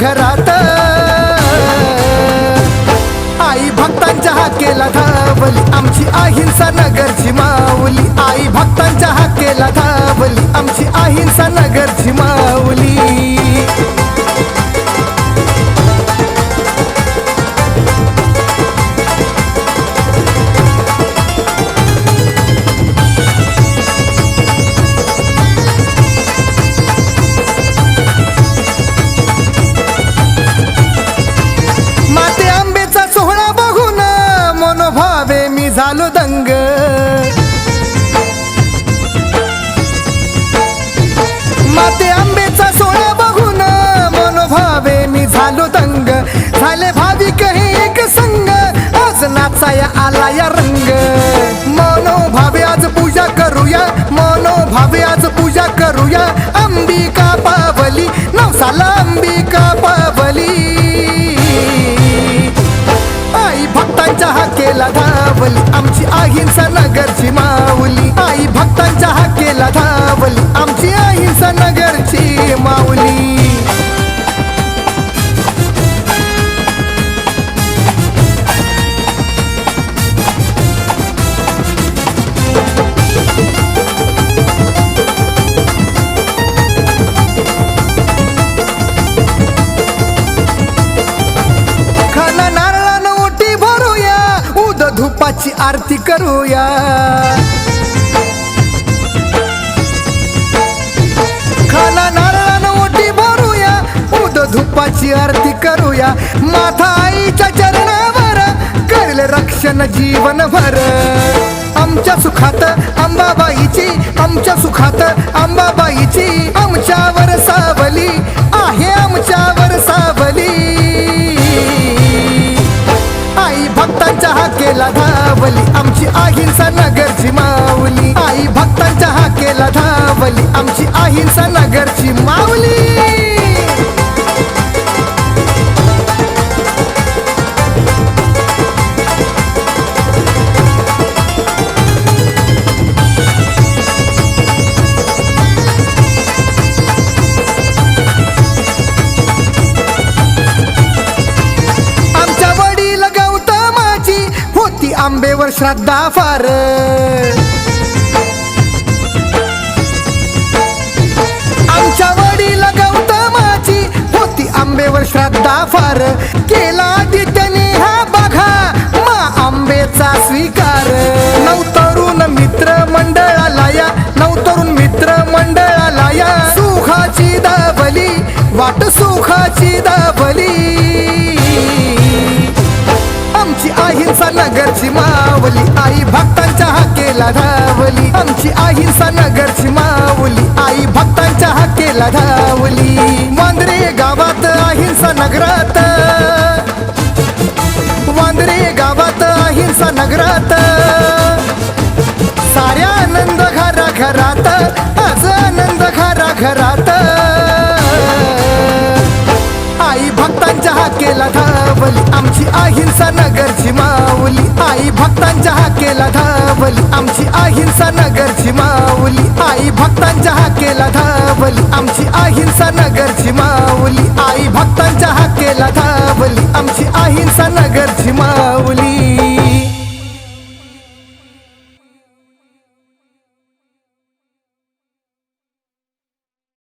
घरात आई भक्तांच्या हाकेला धावली आमची अहिंसा नगरची माऊली आई भक्तांच्या हाकेला धावली आमची अहिंसा नगरची माऊली झालो दंग माते आंबेचा सोहळा बघून मनोभावे मी झालो दंग झाले भाविक हे एक संग आज नाचाया आला या रंग मनोभावे आज पूजा करूया मनोभावे आज पूजा करूया अंबिका पावली नवसाला अंबिका पावली आई भक्तांच्या हाकेला धावली आमची अहिंसा नगरची माऊली आई भक्तांच्या हाकेला धावली आमची अहिंसा नगरची माऊली धुपाची आरती करूया खाना नारळानं ओटी भरूया उद धुपाची आरती करूया माथा आईच्या चरणावर करेल रक्षण जीवनभर आमच्या सुखात अंबाबाईची आमच्या सुखात अंबाबाईची आमच्यावर सावली आहे आमच्यावर सावली आई भक्तांच्या हाकेला धावली आमची अहिंसा नगरची माऊली आई भक्तांच्या हाकेला धावली आमची अहिंसा नगरची माऊली आंबेवर श्रद्धा फार आमच्या वडीला गौतमाची होती आंबेवर श्रद्धा फार केला आदित्यने हा बघा मा आंबेचा स्वीकार नवतरुण मित्र मंडळाला या नवतरुण मित्र मंडळाला या सुखाची दाबली वाट सुखाची दाबली आमची अहिंसा नगरची माऊली आई भक्तांच्या हाकेला धावली आमची अहिंसा नगरची माऊली आई भक्तांच्या हाकेला धावली वांद्रे गावात अहिंसा नगरात वांद्रे गावात अहिंसा नगरात साऱ्या आनंद घरा घरात आज आनंद घरा घरात आई भक्तांच्या हाकेला धावली आमची अहिंसा नगरची माऊली आई भक्तांच्या हाकेला धावली आमची अहिंसा नगरची माऊली आई भक्तांच्या हाकेला धावली आमची अहिंसा नगरची माऊली आई भक्तांच्या हाकेला धावली आमची अहिंसा नगरची माऊली